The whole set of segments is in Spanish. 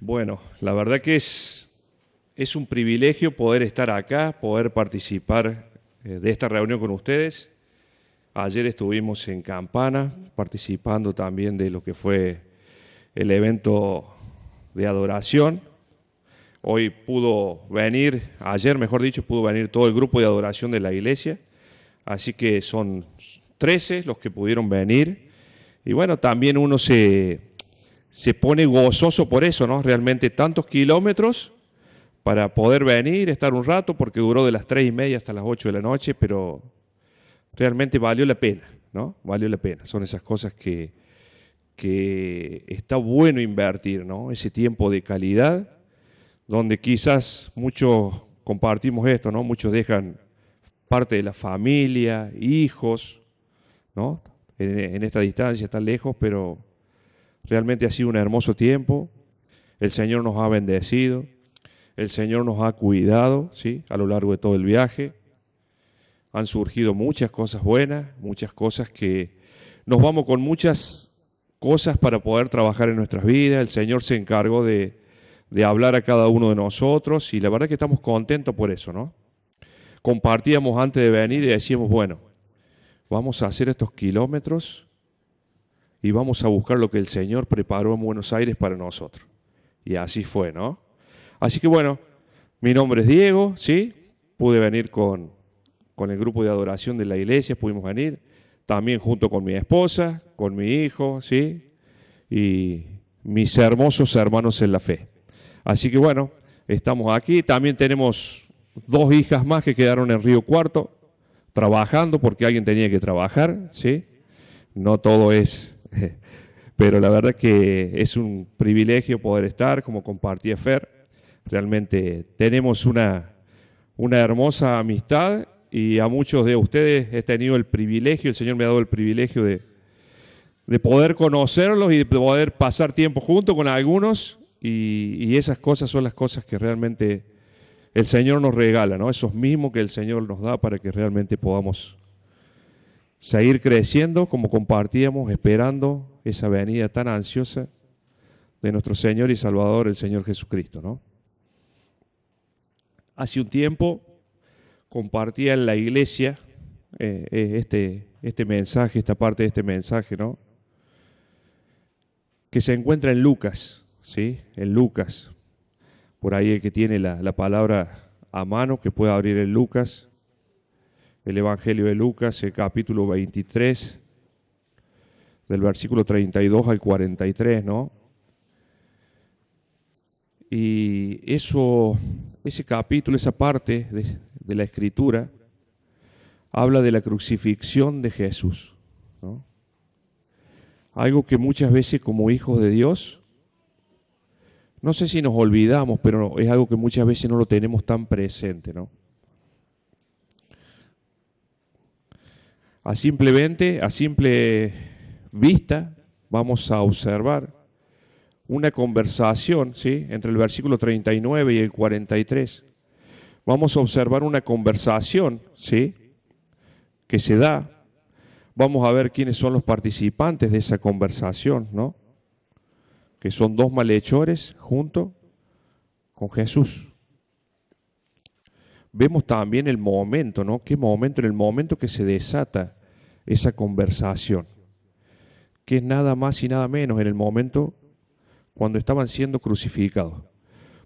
Bueno, la verdad que es un privilegio poder estar acá, poder participar de esta reunión con ustedes. Ayer estuvimos en Campana participando también de lo que fue el evento de adoración. Hoy pudo venir, ayer mejor dicho, pudo venir todo el grupo de adoración de la iglesia. Así que son 13 los que pudieron venir. Y bueno, también uno se pone gozoso por eso, ¿no? Realmente tantos kilómetros para poder venir, estar un rato, porque duró de las 3:30 hasta las 8 de la noche, pero realmente valió la pena, ¿no? Valió la pena. Son esas cosas que está bueno invertir, ¿no? Ese tiempo de calidad, donde quizás muchos compartimos esto, ¿no? Muchos dejan parte de la familia, hijos, ¿no? En esta distancia, tan lejos, pero realmente ha sido un hermoso tiempo. El Señor nos ha bendecido, el Señor nos ha cuidado, ¿sí? A lo largo de todo el viaje. Han surgido muchas cosas buenas, muchas cosas que nos vamos con muchas cosas para poder trabajar en nuestras vidas. El Señor se encargó de hablar a cada uno de nosotros y la verdad que estamos contentos por eso, ¿no? Compartíamos antes de venir y decíamos, bueno, vamos a hacer estos kilómetros y vamos a buscar lo que el Señor preparó en Buenos Aires para nosotros. Y así fue, ¿no? Así que bueno, mi nombre es Diego, ¿sí? Pude venir con el grupo de adoración de la iglesia, pudimos venir, también junto con mi esposa, con mi hijo, ¿sí? Y mis hermosos hermanos en la fe. Así que bueno, estamos aquí. También tenemos 2 hijas más que quedaron en Río Cuarto, trabajando porque alguien tenía que trabajar, ¿sí? No todo es... Pero la verdad que es un privilegio poder estar, como compartía Fer. Realmente tenemos una hermosa amistad y a muchos de ustedes he tenido el privilegio, el Señor me ha dado el privilegio de poder conocerlos y de poder pasar tiempo junto con algunos y esas cosas son las cosas que realmente el Señor nos regala, ¿no? Esos mismos que el Señor nos da para que realmente podamos seguir creciendo como compartíamos, esperando esa venida tan ansiosa de nuestro Señor y Salvador, el Señor Jesucristo, ¿no? Hace un tiempo compartía en la iglesia este mensaje, esta parte de este mensaje, ¿no? Que se encuentra en Lucas, ¿sí? En Lucas. Por ahí el que tiene la palabra a mano, que pueda abrir en Lucas. El Evangelio de Lucas, el capítulo 23, del versículo 32 al 43, ¿no? Y ese capítulo, esa parte de la Escritura, habla de la crucifixión de Jesús, ¿no? Algo que muchas veces como hijos de Dios, no sé si nos olvidamos, pero es algo que muchas veces no lo tenemos tan presente, ¿no? A simple vista, vamos a observar una conversación, ¿sí? Entre el versículo 39 y el 43. Vamos a observar una conversación, ¿sí? Que se da. Vamos a ver quiénes son los participantes de esa conversación, ¿no? que son dos malhechores junto con Jesús. Vemos también el momento, ¿no? ¿Qué momento? En el momento que se desata esa conversación, que es nada más y nada menos en el momento cuando estaban siendo crucificados.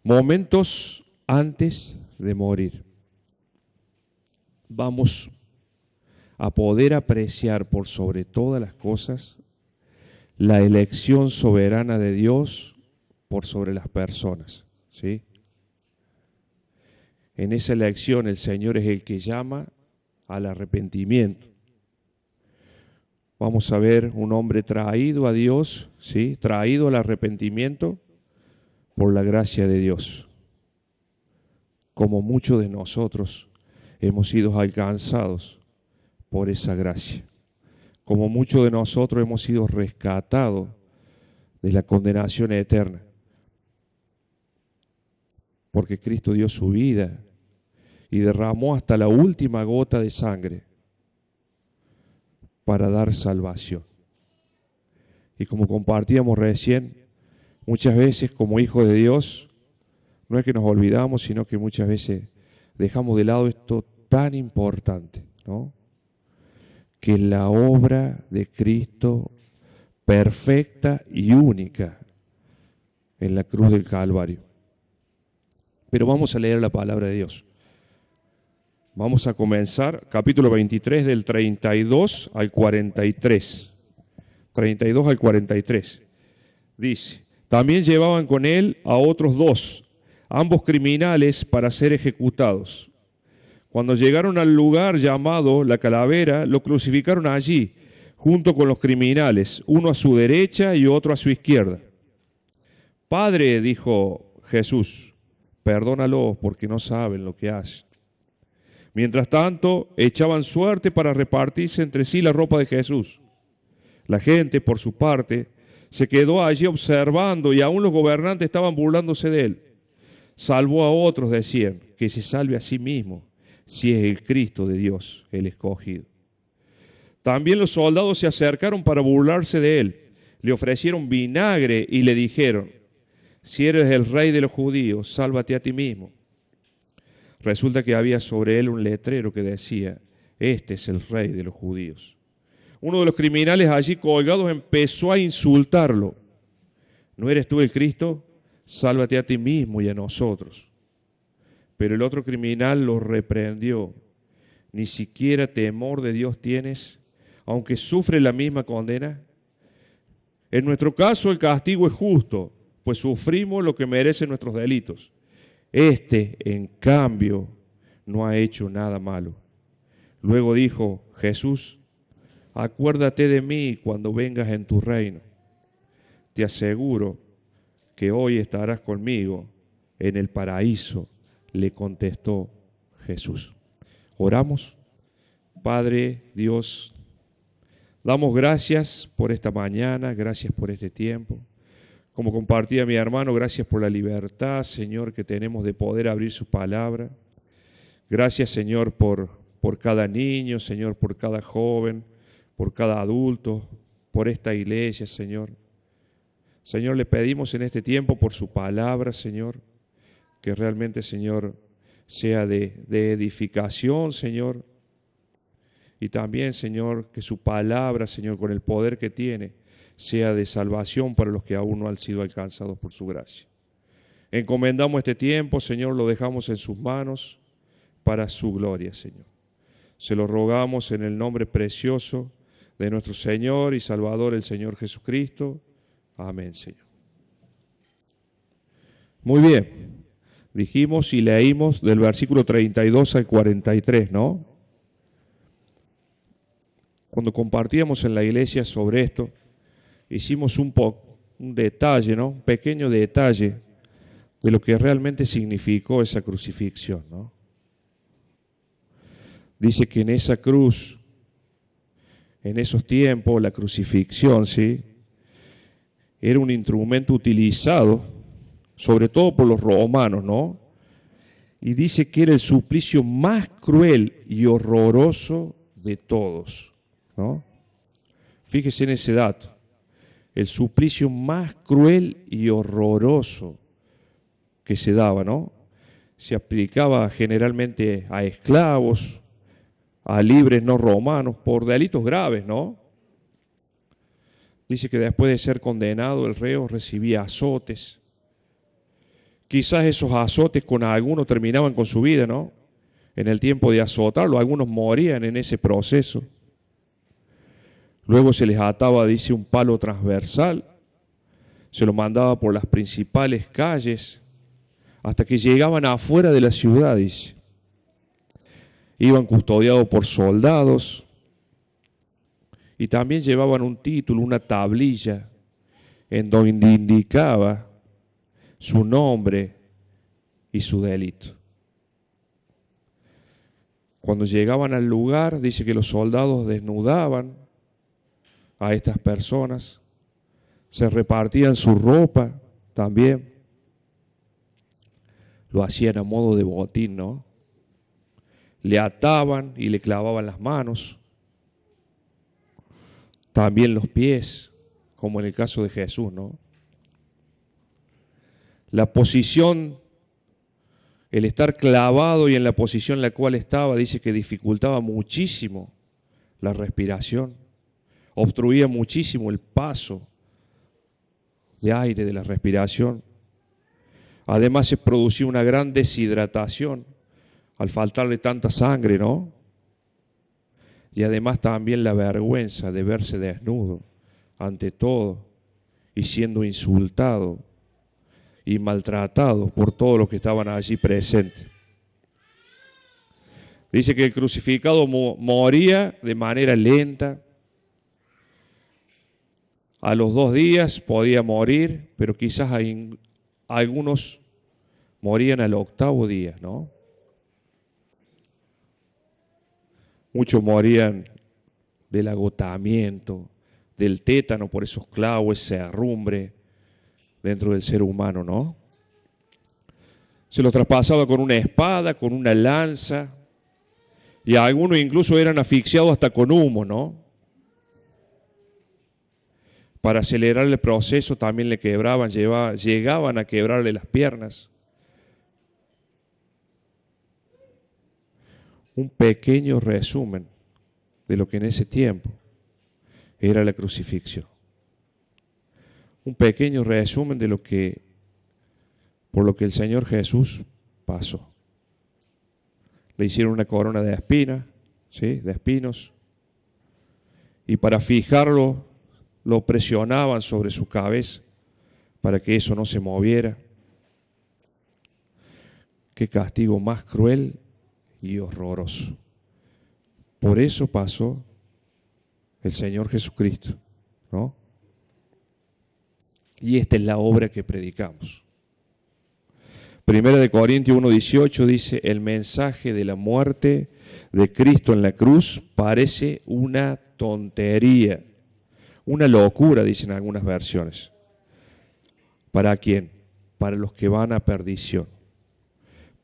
Momentos antes de morir. Vamos a poder apreciar por sobre todas las cosas la elección soberana de Dios por sobre las personas, ¿sí? En esa elección el Señor es el que llama al arrepentimiento. Vamos a ver un hombre traído a Dios, ¿sí? Traído al arrepentimiento por la gracia de Dios. Como muchos de nosotros hemos sido alcanzados por esa gracia. Como muchos de nosotros hemos sido rescatados de la condenación eterna. Porque Cristo dio su vida y derramó hasta la última gota de sangre para dar salvación. Y como compartíamos recién, muchas veces como hijos de Dios, no es que nos olvidamos, sino que muchas veces dejamos de lado esto tan importante, ¿no? Que la obra de Cristo perfecta y única en la cruz del Calvario. Pero vamos a leer la palabra de Dios. Vamos a comenzar capítulo 23 del 32 al 43. 32 al 43. Dice, también llevaban con él a otros dos, ambos criminales para ser ejecutados. Cuando llegaron al lugar llamado La Calavera, lo crucificaron allí, junto con los criminales, uno a su derecha y otro a su izquierda. Padre, dijo Jesús, perdónalos porque no saben lo que hacen. Mientras tanto, echaban suerte para repartirse entre sí la ropa de Jesús. La gente, por su parte, se quedó allí observando y aún los gobernantes estaban burlándose de él. Salvó a otros, decían, que se salve a sí mismo, si es el Cristo de Dios, el escogido. También los soldados se acercaron para burlarse de él. Le ofrecieron vinagre y le dijeron, si eres el rey de los judíos, sálvate a ti mismo. Resulta que había sobre él un letrero que decía, este es el rey de los judíos. Uno de los criminales allí colgados empezó a insultarlo. ¿No eres tú el Cristo? Sálvate a ti mismo y a nosotros. Pero el otro criminal lo reprendió. Ni siquiera temor de Dios tienes, aunque sufre la misma condena. En nuestro caso el castigo es justo, pues sufrimos lo que merecen nuestros delitos. Este, en cambio, no ha hecho nada malo. Luego dijo Jesús, acuérdate de mí cuando vengas en tu reino. Te aseguro que hoy estarás conmigo en el paraíso, le contestó Jesús. Oramos. Padre Dios, damos gracias por esta mañana, gracias por este tiempo. Como compartía mi hermano, gracias por la libertad, Señor, que tenemos de poder abrir su palabra. Gracias, Señor, por cada niño, Señor, por cada joven, por cada adulto, por esta iglesia, Señor. Señor, le pedimos en este tiempo por su palabra, Señor, que realmente, Señor, sea de edificación, Señor. Y también, Señor, que su palabra, Señor, con el poder que tiene, sea de salvación para los que aún no han sido alcanzados por su gracia. Encomendamos este tiempo, Señor, lo dejamos en sus manos para su gloria, Señor. Se lo rogamos en el nombre precioso de nuestro Señor y Salvador, el Señor Jesucristo. Amén, Señor. Muy bien. Dijimos y leímos del versículo 32 al 43, ¿no? Cuando compartíamos en la iglesia sobre esto, hicimos un detalle, ¿no? Un pequeño detalle de lo que realmente significó esa crucifixión, ¿no? Dice que en esa cruz, en esos tiempos, la crucifixión, ¿sí?, era un instrumento utilizado, sobre todo por los romanos, ¿no? Y dice que era el suplicio más cruel y horroroso de todos, ¿no? Fíjese en ese dato. el suplicio más cruel y horroroso que se daba, ¿no? Se aplicaba generalmente a esclavos, a libres no romanos, por delitos graves, ¿no? Dice que después de ser condenado el reo recibía azotes. Quizás esos azotes con algunos terminaban con su vida, ¿no? En el tiempo de azotarlo, algunos morían en ese proceso. Luego se les ataba, dice, un palo transversal, se lo mandaba por las principales calles, hasta que llegaban afuera de la ciudad, dice. Iban custodiados por soldados y también llevaban un título, una tablilla, en donde indicaba su nombre y su delito. Cuando llegaban al lugar, dice que los soldados desnudaban a estas personas, se repartían su ropa también, lo hacían a modo de botín, ¿no? Le ataban y le clavaban las manos, también los pies, como en el caso de Jesús, ¿no? La posición, el estar clavado y en la posición en la cual estaba, dice que dificultaba muchísimo la respiración, obstruía muchísimo el paso de aire de la respiración. Además se producía una gran deshidratación al faltarle tanta sangre, ¿no? Y además también la vergüenza de verse desnudo ante todo y siendo insultado y maltratado por todos los que estaban allí presentes. Dice que el crucificado moría de manera lenta. A los 2 días podía morir, pero quizás algunos morían al 8.º día, ¿no? Muchos morían del agotamiento, del tétano por esos clavos, esa herrumbre dentro del ser humano, ¿no? Se los traspasaba con una espada, con una lanza, y algunos incluso eran asfixiados hasta con humo, ¿no? Para acelerar el proceso también le quebraban, llegaban a quebrarle las piernas. Un pequeño resumen de lo que en ese tiempo era la crucifixión. Un pequeño resumen de por lo que el Señor Jesús pasó. Le hicieron una corona de espinas, ¿sí? De espinos, y para fijarlo lo presionaban sobre su cabeza para que eso no se moviera. Qué castigo más cruel y horroroso. Por eso pasó el Señor Jesucristo, ¿no? Y esta es la obra que predicamos. Primera de Corintios 1:18 dice, el mensaje de la muerte de Cristo en la cruz parece una tontería, una locura, dicen algunas versiones. ¿Para quién? Para los que van a perdición.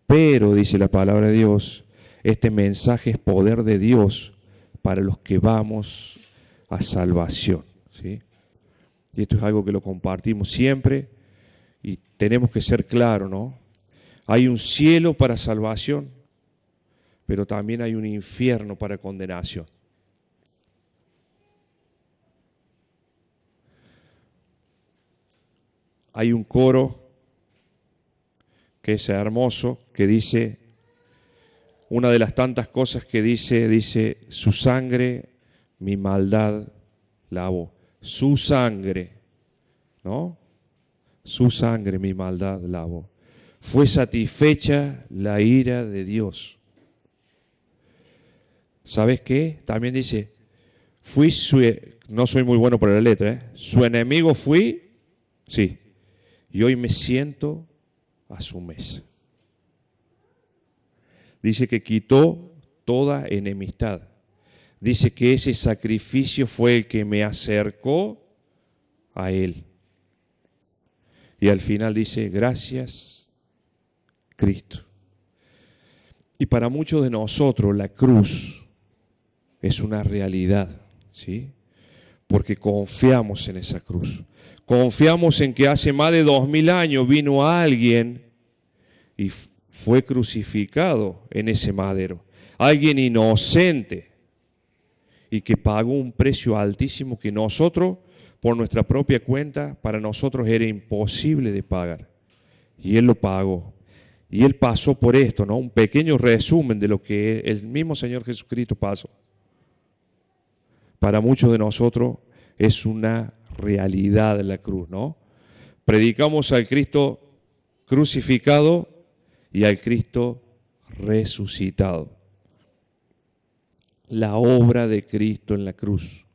Pero, dice la palabra de Dios, este mensaje es poder de Dios para los que vamos a salvación, ¿sí? Y esto es algo que lo compartimos siempre y tenemos que ser claros, ¿no? Hay un cielo para salvación, pero también hay un infierno para condenación. Hay un coro que es hermoso, que dice, una de las tantas cosas que dice, su sangre mi maldad lavó. Su sangre, ¿no? Su sangre mi maldad lavó. Fue satisfecha la ira de Dios. ¿Sabes qué? También dice, no soy muy bueno por la letra, ¿eh? Su enemigo fui, sí, y hoy me siento a su mesa. Dice que quitó toda enemistad. Dice que ese sacrificio fue el que me acercó a Él. Y al final dice, gracias, Cristo. Y para muchos de nosotros la cruz es una realidad, ¿sí? porque confiamos en esa cruz. Confiamos en que hace más de 2000 años vino alguien y fue crucificado en ese madero. Alguien inocente y que pagó un precio altísimo que nosotros, por nuestra propia cuenta, para nosotros era imposible de pagar. Y Él lo pagó. Y Él pasó por esto, ¿no? Un pequeño resumen de lo que el mismo Señor Jesucristo pasó. Para muchos de nosotros es una realidad de la cruz, ¿no? Predicamos al Cristo crucificado y al Cristo resucitado. La obra de Cristo en la cruz.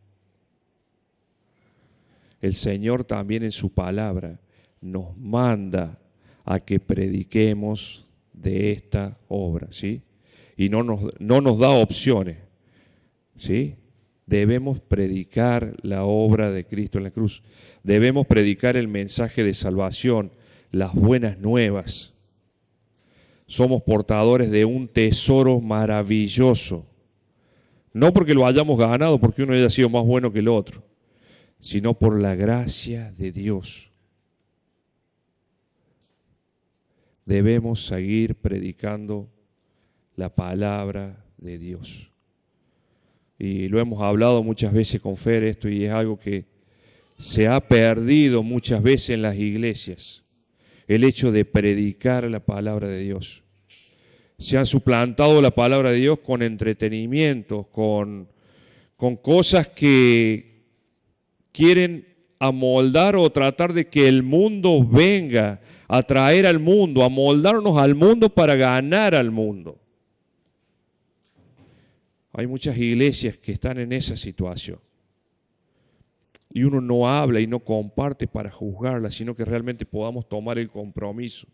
El Señor también en su palabra nos manda a que prediquemos de esta obra, ¿sí? Y no nos da opciones, ¿sí? Debemos predicar la obra de Cristo en la cruz. Debemos predicar el mensaje de salvación, las buenas nuevas. Somos portadores de un tesoro maravilloso. No porque lo hayamos ganado, porque uno haya sido más bueno que el otro, sino por la gracia de Dios. Debemos seguir predicando la palabra de Dios. Y lo hemos hablado muchas veces con Fer esto, y es algo que se ha perdido muchas veces en las iglesias. El hecho de predicar la palabra de Dios. Se han suplantado la palabra de Dios con entretenimientos, con cosas que quieren amoldar o tratar de que el mundo venga, a traer al mundo, a moldarnos al mundo para ganar al mundo. Hay muchas iglesias que están en esa situación. Y uno no habla y no comparte para juzgarla, sino que realmente podamos tomar el compromiso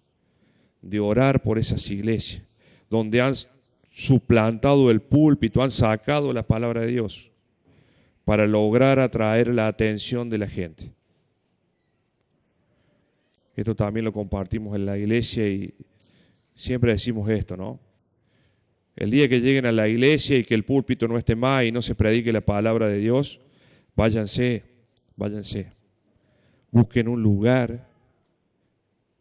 de orar por esas iglesias, donde han suplantado el púlpito, han sacado la palabra de Dios para lograr atraer la atención de la gente. Esto también lo compartimos en la iglesia y siempre decimos esto, ¿no? El día que lleguen a la iglesia y que el púlpito no esté más y no se predique la palabra de Dios, váyanse. Busquen un lugar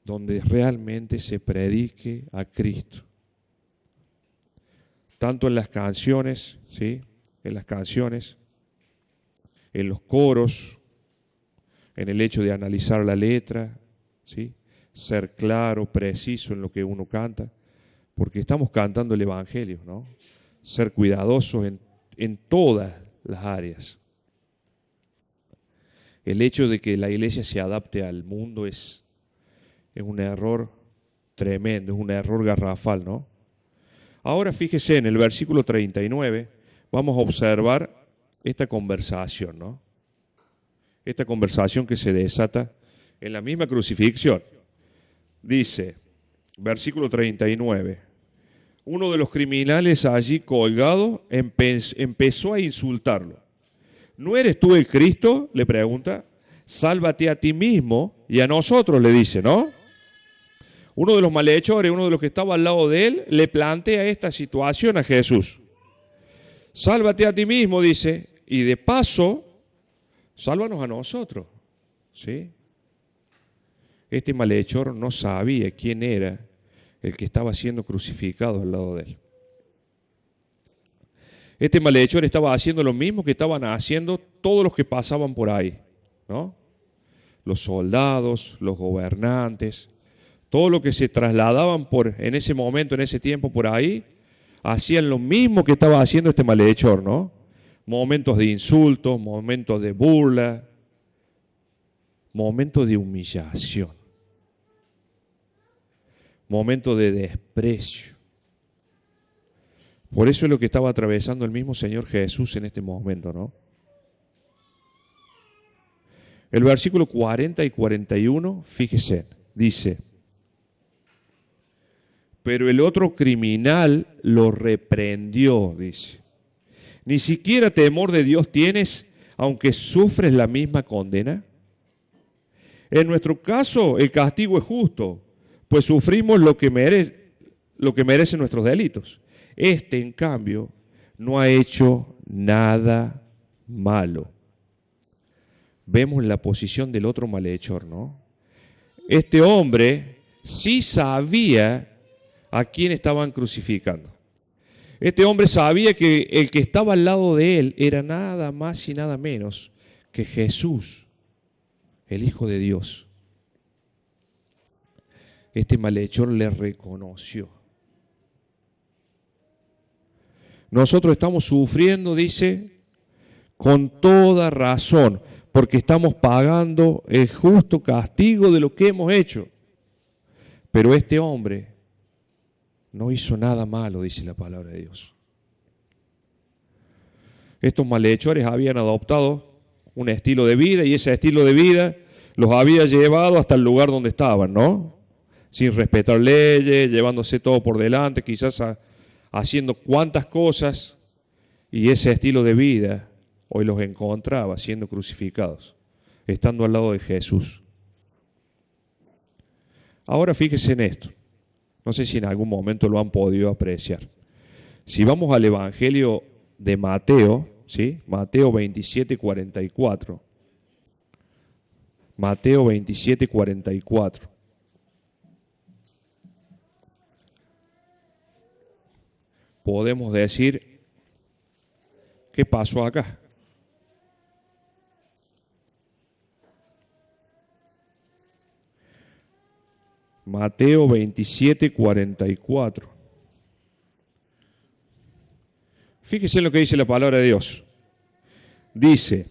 donde realmente se predique a Cristo. Tanto en las canciones, ¿sí? En las canciones, en los coros, en el hecho de analizar la letra, ¿sí? Ser claro, preciso en lo que uno canta, porque estamos cantando el Evangelio, ¿no? Ser cuidadosos en todas las áreas. El hecho de que la iglesia se adapte al mundo es un error tremendo, es un error garrafal, ¿no? Ahora fíjese en el versículo 39, vamos a observar esta conversación, ¿no? Esta conversación que se desata en la misma crucifixión. Dice, versículo 39, uno de los criminales allí colgado empezó a insultarlo. ¿No eres tú el Cristo?, le pregunta. Sálvate a ti mismo y a nosotros, le dice, ¿no? Uno de los malhechores, uno de los que estaba al lado de él, le plantea esta situación a Jesús. Sálvate a ti mismo, dice, y de paso, sálvanos a nosotros, ¿sí? Este malhechor no sabía quién era el que estaba siendo crucificado al lado de él. Este malhechor estaba haciendo lo mismo que estaban haciendo todos los que pasaban por ahí, ¿no? Los soldados, los gobernantes, todo lo que se trasladaban en ese momento, en ese tiempo por ahí, hacían lo mismo que estaba haciendo este malhechor, ¿no? Momentos de insultos, momentos de burla, momentos de humillación, momentos de desprecio. Por eso es lo que estaba atravesando el mismo Señor Jesús en este momento, ¿no? El versículo 40 y 41, fíjese, dice, pero el otro criminal lo reprendió, dice. ¿Ni siquiera temor de Dios tienes, aunque sufres la misma condena? En nuestro caso, el castigo es justo, pues sufrimos lo que merecen nuestros delitos. En cambio, no ha hecho nada malo. vemos la posición del otro malhechor, ¿no? Este hombre sí sabía a quién estaban crucificando. Este hombre sabía que el que estaba al lado de él era nada más y nada menos que Jesús, el Hijo de Dios. Este malhechor le reconoció. Nosotros estamos sufriendo, dice, con toda razón, porque estamos pagando el justo castigo de lo que hemos hecho. Pero este hombre no hizo nada malo, dice la palabra de Dios. Estos malhechores habían adoptado un estilo de vida y ese estilo de vida los había llevado hasta el lugar donde estaban, ¿no? Sin respetar leyes, llevándose todo por delante, quizás haciendo cuantas cosas, y ese estilo de vida hoy los encontraba siendo crucificados, estando al lado de Jesús. Ahora fíjese en esto. No sé si en algún momento lo han podido apreciar. Si vamos al Evangelio de Mateo, ¿sí? Mateo 27, 44. Mateo 27, 44. Podemos decir, ¿qué pasó acá? Mateo 27, 44. Fíjese en lo que dice la palabra de Dios. Dice,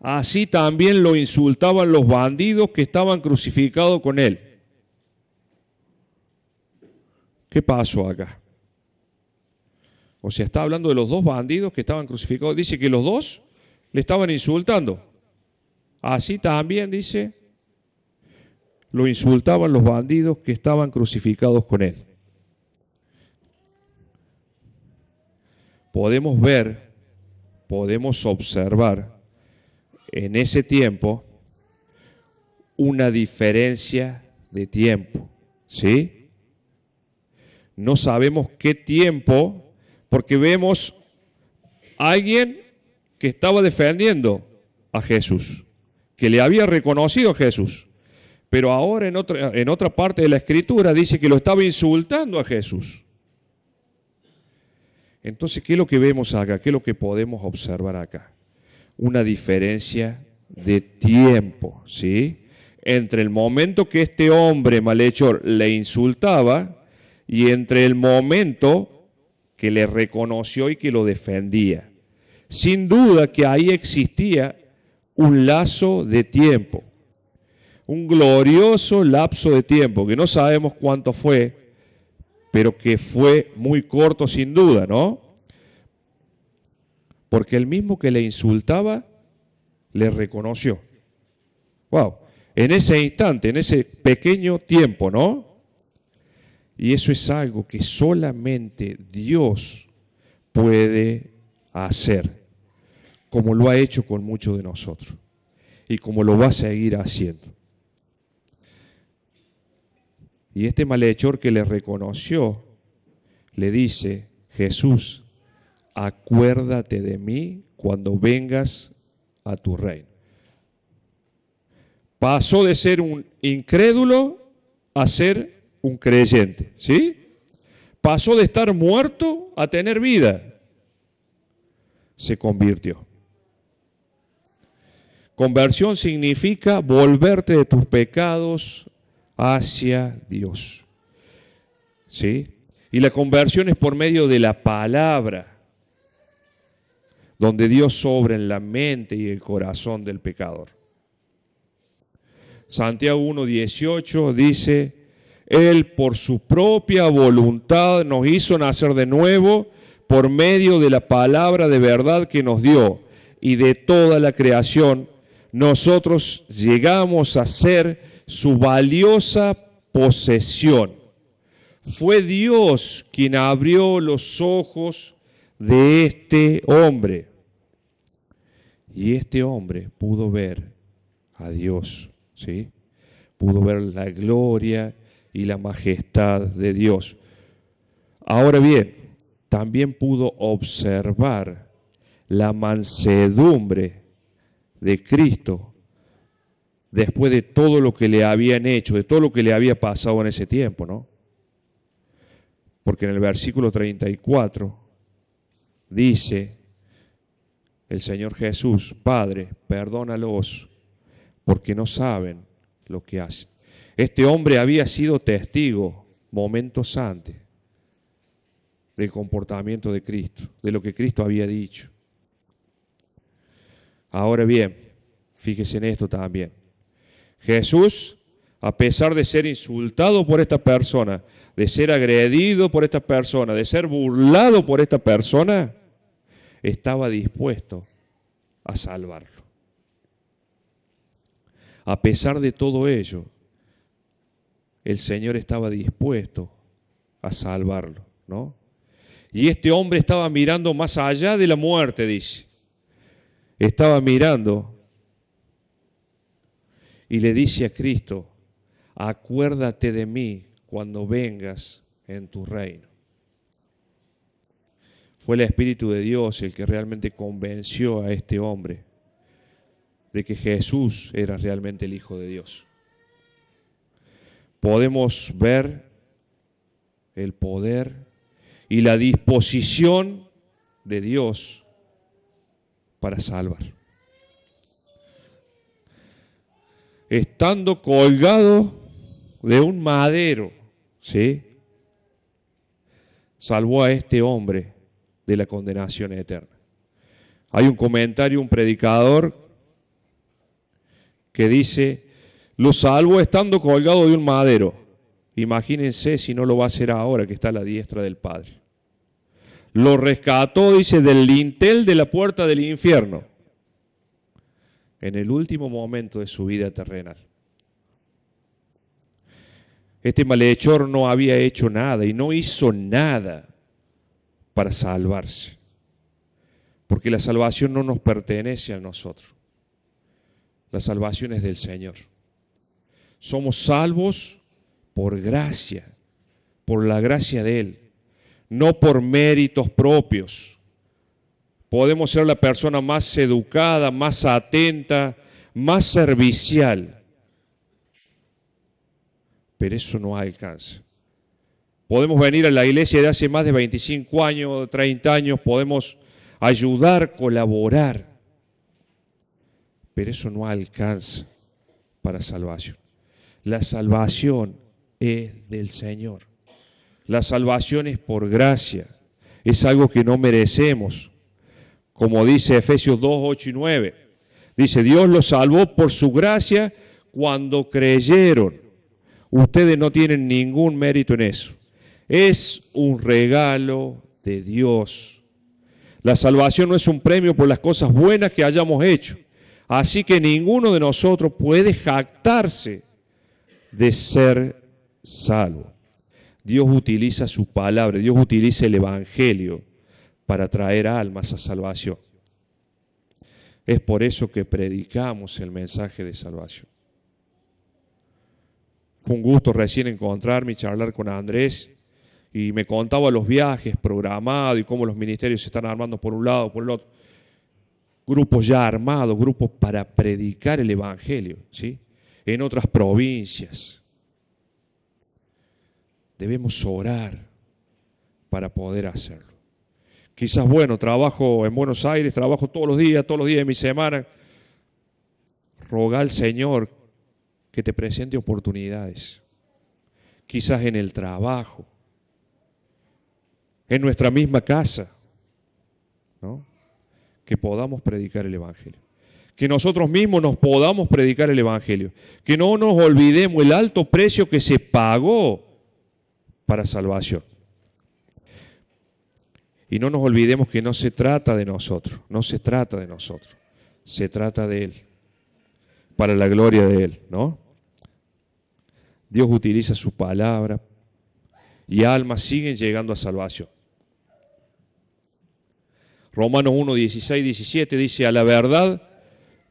así también lo insultaban los bandidos que estaban crucificados con él. ¿Qué pasó acá? O sea, está hablando de los dos bandidos que estaban crucificados. Dice que los dos le estaban insultando. Así también, dice, lo insultaban los bandidos que estaban crucificados con él. Podemos ver, podemos observar en ese tiempo una diferencia de tiempo, ¿sí? No sabemos qué tiempo, porque vemos a alguien que estaba defendiendo a Jesús, que le había reconocido a Jesús. Pero ahora en otra parte de la Escritura dice que lo estaba insultando a Jesús. Entonces, ¿qué es lo que vemos acá? ¿Qué es lo que podemos observar acá? Una diferencia de tiempo, ¿sí? Entre el momento que este hombre malhechor le insultaba y entre el momento que le reconoció y que lo defendía. Sin duda que ahí existía un lazo de tiempo. Un glorioso lapso de tiempo, que no sabemos cuánto fue, pero que fue muy corto sin duda, ¿no? Porque el mismo que le insultaba, le reconoció. Wow, en ese instante, en ese pequeño tiempo, ¿no? Y eso es algo que solamente Dios puede hacer, como lo ha hecho con muchos de nosotros, y como lo va a seguir haciendo. Y este malhechor que le reconoció, le dice, Jesús, acuérdate de mí cuando vengas a tu reino. Pasó de ser un incrédulo a ser un creyente, ¿sí? Pasó de estar muerto a tener vida. Se convirtió. Conversión significa volverte de tus pecados hacia Dios, ¿sí? Y la conversión es por medio de la palabra, donde Dios obra en la mente y el corazón del pecador. Santiago 1:18 dice, Él por su propia voluntad nos hizo nacer de nuevo por medio de la palabra de verdad que nos dio, y de toda la creación nosotros llegamos a ser su valiosa posesión. Fue Dios quien abrió los ojos de este hombre. Y este hombre pudo ver a Dios, ¿sí? Pudo ver la gloria y la majestad de Dios. Ahora bien, también pudo observar la mansedumbre de Cristo después de todo lo que le habían hecho, de todo lo que le había pasado en ese tiempo, ¿no? Porque en el versículo 34 dice el Señor Jesús: Padre, perdónalos, porque no saben lo que hacen. Este hombre había sido testigo momentos antes del comportamiento de Cristo, de lo que Cristo había dicho. Ahora bien, fíjese en esto también. Jesús, a pesar de ser insultado por esta persona, de ser agredido por esta persona, de ser burlado por esta persona, estaba dispuesto a salvarlo. A pesar de todo ello, el Señor estaba dispuesto a salvarlo, ¿no? Y este hombre estaba mirando más allá de la muerte, dice. Estaba mirando y le dice a Cristo: acuérdate de mí cuando vengas en tu reino. Fue el Espíritu de Dios el que realmente convenció a este hombre de que Jesús era realmente el Hijo de Dios. Podemos ver el poder y la disposición de Dios para salvar. Estando colgado de un madero, ¿sí?, salvó a este hombre de la condenación eterna. Hay un comentario, un predicador que dice: lo salvó estando colgado de un madero. Imagínense si no lo va a hacer ahora que está a la diestra del Padre. Lo rescató, dice, del lintel de la puerta del infierno, en el último momento de su vida terrenal. Este malhechor no había hecho nada y no hizo nada para salvarse, porque la salvación no nos pertenece a nosotros. La salvación es del Señor. Somos salvos por gracia, por la gracia de Él, no por méritos propios. Podemos ser la persona más educada, más atenta, más servicial, pero eso no alcanza. Podemos venir a la iglesia de hace más de 25 años, 30 años, podemos ayudar, colaborar, pero eso no alcanza para salvación. La salvación es del Señor. La salvación es por gracia, es algo que no merecemos. Como dice Efesios 2, 8 y 9, dice: Dios los salvó por su gracia cuando creyeron. Ustedes no tienen ningún mérito en eso. Es un regalo de Dios. La salvación no es un premio por las cosas buenas que hayamos hecho. Así que ninguno de nosotros puede jactarse de ser salvo. Dios utiliza su palabra, Dios utiliza el Evangelio para traer almas a salvación. Es por eso que predicamos el mensaje de salvación. Fue un gusto recién encontrarme y charlar con Andrés, y me contaba los viajes programados y cómo los ministerios se están armando por un lado, por el otro. Grupos ya armados, grupos para predicar el Evangelio, ¿sí?, en otras provincias. Debemos orar para poder hacerlo. Quizás, bueno, trabajo en Buenos Aires, trabajo todos los días de mi semana. Roga al Señor que te presente oportunidades. Quizás en el trabajo, en nuestra misma casa, ¿no?, que podamos predicar el Evangelio. Que nosotros mismos nos podamos predicar el Evangelio. Que no nos olvidemos el alto precio que se pagó para salvación. Y no nos olvidemos que no se trata de nosotros, no se trata de nosotros, se trata de Él, para la gloria de Él, ¿no? Dios utiliza su palabra y almas siguen llegando a salvación. Romanos 1, 16, 17 dice: a la verdad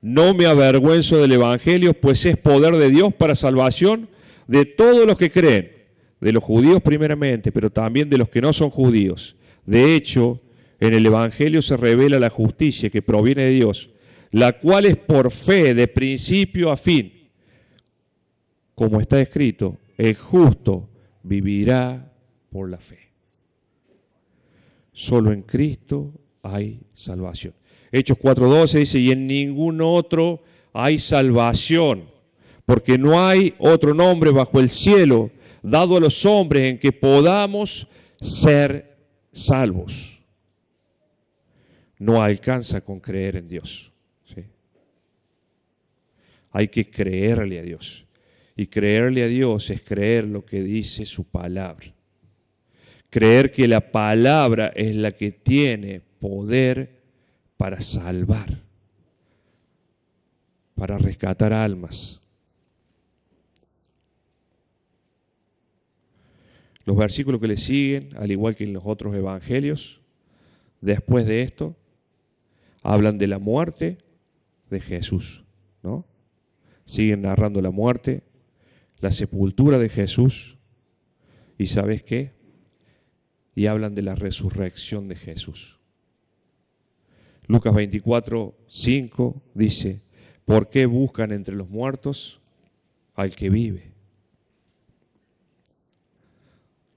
no me avergüenzo del Evangelio, pues es poder de Dios para salvación de todos los que creen, de los judíos primeramente, pero también de los que no son judíos. De hecho, en el Evangelio se revela la justicia que proviene de Dios, la cual es por fe de principio a fin. Como está escrito, el justo vivirá por la fe. Solo en Cristo hay salvación. Hechos 4:12 dice, y en ningún otro hay salvación, porque no hay otro nombre bajo el cielo dado a los hombres en que podamos ser salvos. No alcanza con creer en Dios. ¿Sí? Hay que creerle a Dios. Y creerle a Dios es creer lo que dice su palabra. Creer que la palabra es la que tiene poder para salvar, para rescatar almas. Los versículos que le siguen, al igual que en los otros evangelios, después de esto, hablan de la muerte de Jesús, ¿no? Siguen narrando la muerte, la sepultura de Jesús, y ¿sabes qué? Y hablan de la resurrección de Jesús. Lucas 24:5 dice, ¿por qué buscan entre los muertos al que vive?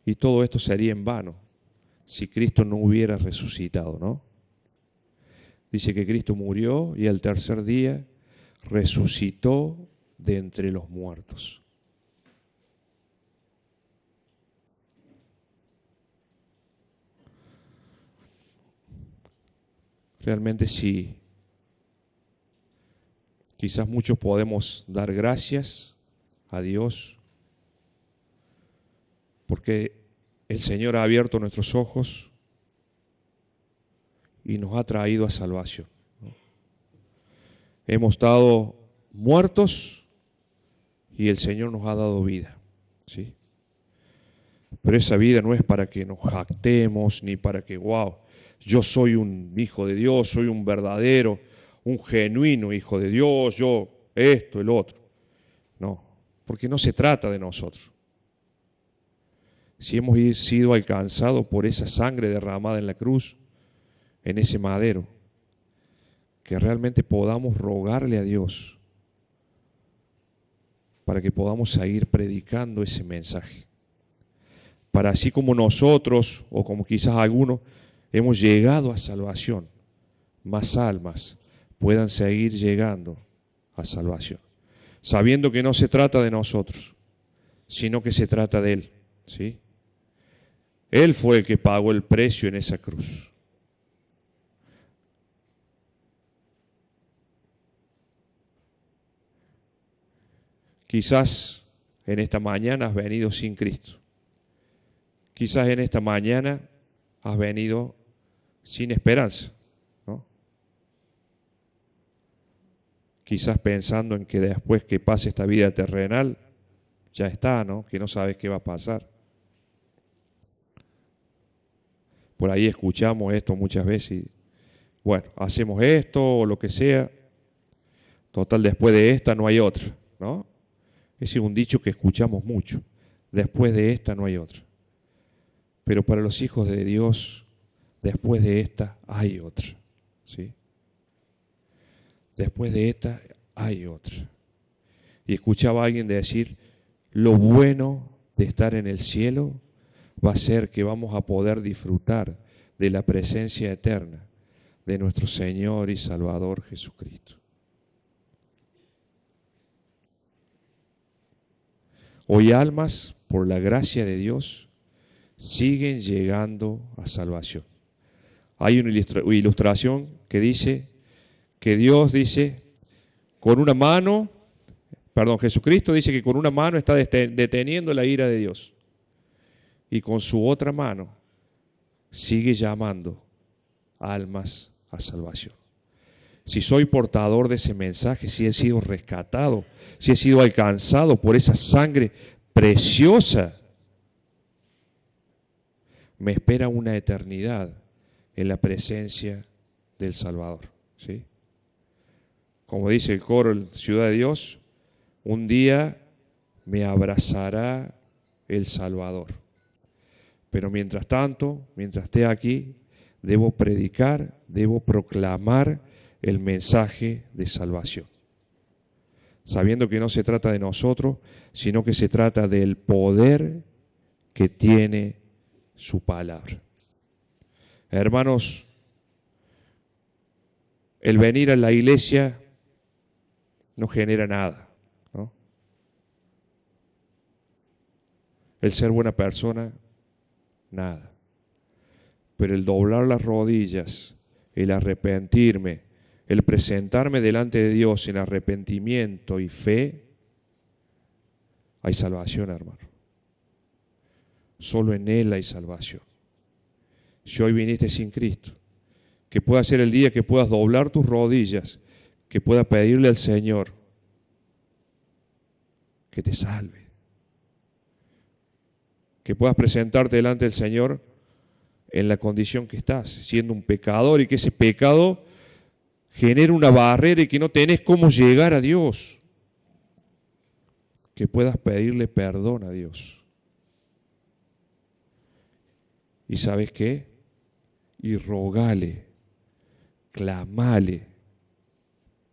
Y todo esto sería en vano si Cristo no hubiera resucitado, ¿no? Dice que Cristo murió y al tercer día resucitó de entre los muertos. Realmente sí, quizás muchos podemos dar gracias a Dios porque el Señor ha abierto nuestros ojos y nos ha traído a salvación, ¿no? Hemos estado muertos y el Señor nos ha dado vida, ¿sí? Pero esa vida no es para que nos jactemos ni para que, wow, yo soy un hijo de Dios, soy un verdadero, un genuino hijo de Dios, yo esto, el otro. No, porque no se trata de nosotros. Si hemos sido alcanzados por esa sangre derramada en la cruz, en ese madero, que realmente podamos rogarle a Dios para que podamos seguir predicando ese mensaje. Para así como nosotros, o como quizás algunos, hemos llegado a salvación, más almas puedan seguir llegando a salvación, sabiendo que no se trata de nosotros, sino que se trata de Él, ¿sí? Él fue el que pagó el precio en esa cruz. Quizás en esta mañana has venido sin Cristo. Quizás en esta mañana has venido sin esperanza, ¿no? Quizás pensando en que después que pase esta vida terrenal, ya está, ¿no? Que no sabes qué va a pasar. Por ahí escuchamos esto muchas veces y, bueno, hacemos esto o lo que sea. Total, después de esta no hay otra, ¿no? Ese es un dicho que escuchamos mucho. Después de esta no hay otra. Pero para los hijos de Dios, después de esta hay otra, ¿sí? Después de esta hay otra. Y escuchaba a alguien decir, lo bueno de estar en el cielo va a ser que vamos a poder disfrutar de la presencia eterna de nuestro Señor y Salvador Jesucristo. Hoy almas, por la gracia de Dios, siguen llegando a salvación. Hay una ilustración que dice que Dios dice, Jesucristo dice que con una mano está deteniendo la ira de Dios y con su otra mano sigue llamando almas a salvación. Si soy portador de ese mensaje, si he sido rescatado, si he sido alcanzado por esa sangre preciosa, me espera una eternidad en la presencia del Salvador, ¿sí? Como dice el coro Ciudad de Dios, un día me abrazará el Salvador. Pero mientras tanto, mientras esté aquí, debo predicar, debo proclamar el mensaje de salvación. Sabiendo que no se trata de nosotros, sino que se trata del poder que tiene su palabra. Hermanos, el venir a la iglesia no genera nada, ¿no? El ser buena persona, nada. Pero el doblar las rodillas, el arrepentirme, el presentarme delante de Dios en arrepentimiento y fe, hay salvación, hermano. Solo en Él hay salvación. Si hoy viniste sin Cristo, que pueda ser el día que puedas doblar tus rodillas, que puedas pedirle al Señor que te salve. Que puedas presentarte delante del Señor en la condición que estás, siendo un pecador, y que ese pecado genere una barrera y que no tenés cómo llegar a Dios. Que puedas pedirle perdón a Dios. ¿Y sabes qué? Y rogale, clamale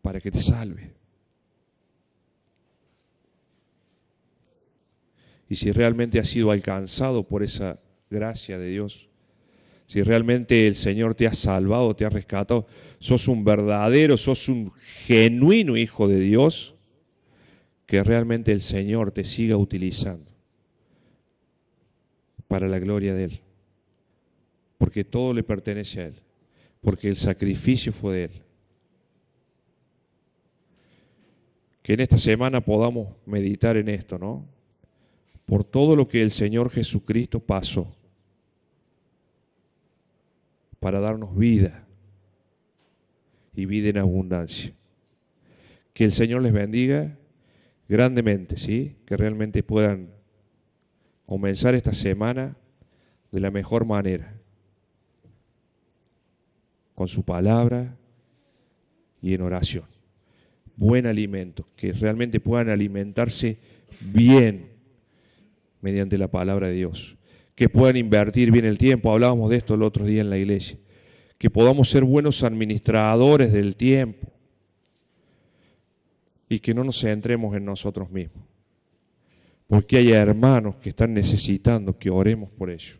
para que te salve. Y si realmente has sido alcanzado por esa gracia de Dios, si realmente el Señor te ha salvado, te ha rescatado, sos un verdadero, sos un genuino hijo de Dios, que realmente el Señor te siga utilizando para la gloria de Él. Porque todo le pertenece a Él, porque el sacrificio fue de Él. Que en esta semana podamos meditar en esto, ¿no? Por todo lo que el Señor Jesucristo pasó para darnos vida y vida en abundancia. Que el Señor les bendiga grandemente, ¿sí? Que realmente puedan comenzar esta semana de la mejor manera, con su palabra y en oración. Buen alimento, que realmente puedan alimentarse bien mediante la palabra de Dios, que puedan invertir bien el tiempo. Hablábamos de esto el otro día en la iglesia, que podamos ser buenos administradores del tiempo y que no nos centremos en nosotros mismos, porque hay hermanos que están necesitando que oremos por ellos,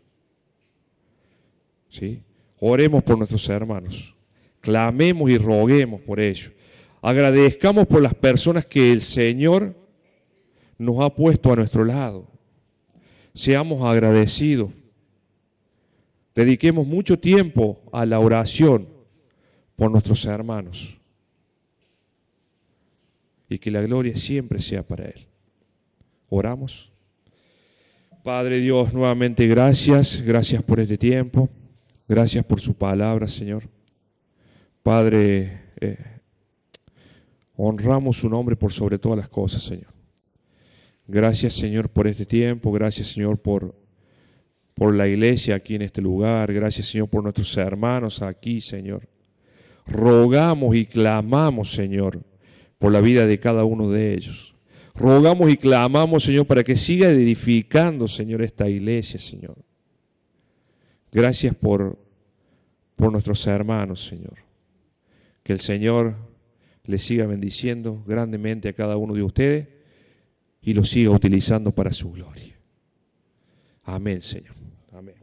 ¿sí? Oremos por nuestros hermanos, clamemos y roguemos por ellos, agradezcamos por las personas que el Señor nos ha puesto a nuestro lado. Seamos agradecidos. Dediquemos mucho tiempo a la oración por nuestros hermanos. Y que la gloria siempre sea para Él. Oramos. Padre Dios, nuevamente gracias. Gracias por este tiempo. Gracias por su palabra, Señor. Padre, honramos su nombre por sobre todas las cosas, Señor. Gracias, Señor, por este tiempo. Gracias, Señor, por la iglesia aquí en este lugar. Gracias, Señor, por nuestros hermanos aquí, Señor. Rogamos y clamamos, Señor, por la vida de cada uno de ellos. Rogamos y clamamos, Señor, para que siga edificando, Señor, esta iglesia, Señor. Gracias por nuestros hermanos, Señor. Que el Señor les siga bendiciendo grandemente a cada uno de ustedes y lo siga utilizando para su gloria. Amén, Señor. Amén.